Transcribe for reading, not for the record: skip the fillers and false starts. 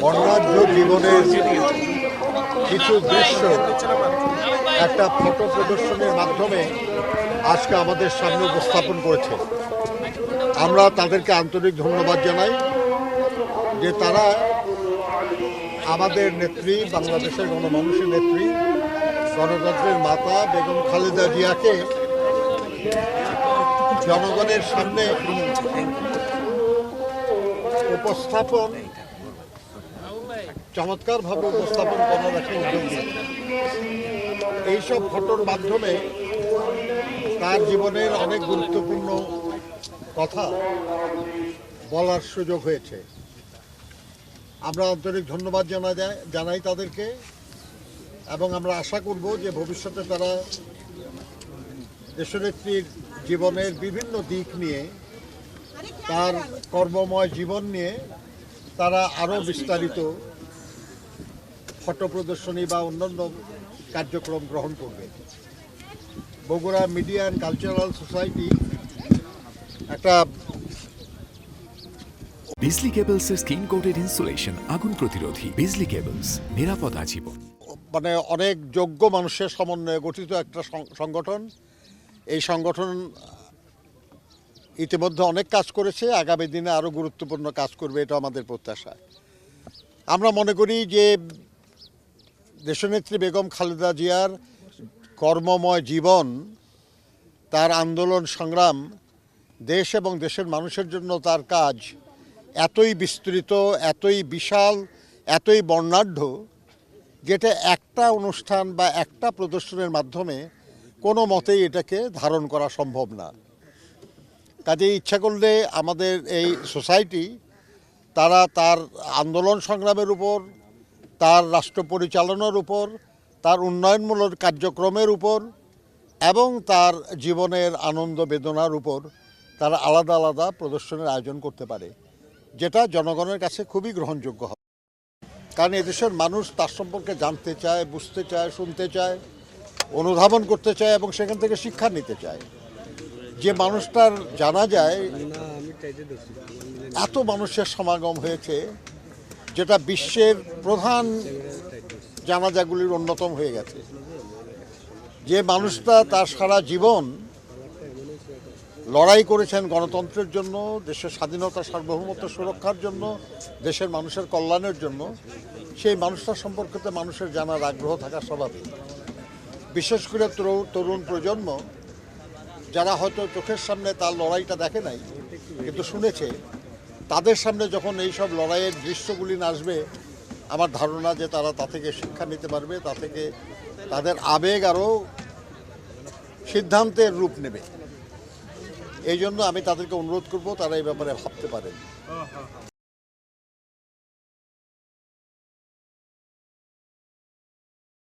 বর্ণাঢ্য জীবনের কিছু দৃশ্য একটা ফটো প্রদর্শনের মাধ্যমে আজকে আমাদের সামনে উপস্থাপন করেছে। আমরা তাদেরকে আন্তরিক ধন্যবাদ জানাই যে তারা আমাদের নেত্রী, বাংলাদেশের গণমানুষের নেত্রী, গণতন্ত্রের মাতা বেগম খালেদা জিয়াকে জনগণের সামনে উপস্থাপন চমৎকারভাবে উপস্থাপন করার একটা উদ্যোগ নিয়েছে। এইসব ফটোর মাধ্যমে তার জীবনের অনেক গুরুত্বপূর্ণ কথা বলার সুযোগ হয়েছে। আমরা আন্তরিক ধন্যবাদ জানাই তাদেরকে, এবং আমরা আশা করব যে ভবিষ্যতে তারা দেশনেত্রীর জীবনের বিভিন্ন দিক নিয়ে, তার কর্মময় জীবন নিয়ে তারা আরও বিস্তারিত ফটো প্রদর্শনী বা অন্যান্য কার্যক্রম গ্রহণ করবে। Bogura media and cultural society একটা বিজলি কেবলস এর স্কিন কোটেড ইনসুলেশন আগুন প্রতিরোধী। বিজলি কেবলস, নিরাপদ আজীবন। মানে অনেক যোগ্য মানুষের সমন্বয়ে গঠিত একটা সংগঠন। এই সংগঠন ইতিমধ্যে অনেক কাজ করেছে, আগামী দিনে আরও গুরুত্বপূর্ণ কাজ করবে, এটা আমাদের প্রত্যাশা। আমরা মনে করি যে দেশনেত্রী বেগম খালেদা জিয়ার কর্মময় জীবন, তার আন্দোলন সংগ্রাম, দেশ এবং দেশের মানুষের জন্য তার কাজ এতই বিস্তৃত, এতই বিশাল, এতই বর্ণাঢ্য, যেটা একটা অনুষ্ঠান বা একটা প্রদর্শনের মাধ্যমে কোনো মতেই এটাকে ধারণ করা সম্ভব না। কাজে ইচ্ছা করলে আমাদের এই সোসাইটি তারা তার আন্দোলন সংগ্রামের উপর, তার রাষ্ট্র পরিচালনার উপর, তার উন্নয়নমূলক কার্যক্রমের উপর এবং তার জীবনের আনন্দ বেদনার উপর তারা আলাদা আলাদা প্রদর্শনের আয়োজন করতে পারে, যেটা জনগণের কাছে খুবই গ্রহণযোগ্য হবে। কারণ এদেশের মানুষ তার সম্পর্কে জানতে চায়, বুঝতে চায়, শুনতে চায়, অনুধাবন করতে চায় এবং সেখান থেকে শিক্ষা নিতে চায়। যে মানুষটার জানা যায় এত মানুষের সমাগম হয়েছে, যেটা বিশ্বের প্রধান জানাজাগুলির অন্যতম হয়ে গেছে। যে মানুষটা তার সারা জীবন লড়াই করেছেন গণতন্ত্রের জন্য, দেশের স্বাধীনতা সার্বভৌমত্ব সুরক্ষার জন্য, দেশের মানুষের কল্যাণের জন্য, সেই মানুষটার সম্পর্কে মানুষের জানার আগ্রহ থাকা স্বাভাবিক। বিশেষ করে তরুণ প্রজন্ম যারা হয়তো চোখের সামনে তার লড়াইটা দেখে নাই কিন্তু শুনেছে, তাদের সামনে যখন এইসব লড়াইয়ের দৃশ্যগুলি আসবে, আমার ধারণা যে তারা তা থেকে শিক্ষা নিতে পারবে, তা থেকে তাদের আবেগ আরও সিদ্ধান্তের রূপ নেবে। এই জন্য আমি তাদেরকে অনুরোধ করব তারা এই ব্যাপারে ভাবতে পারেন।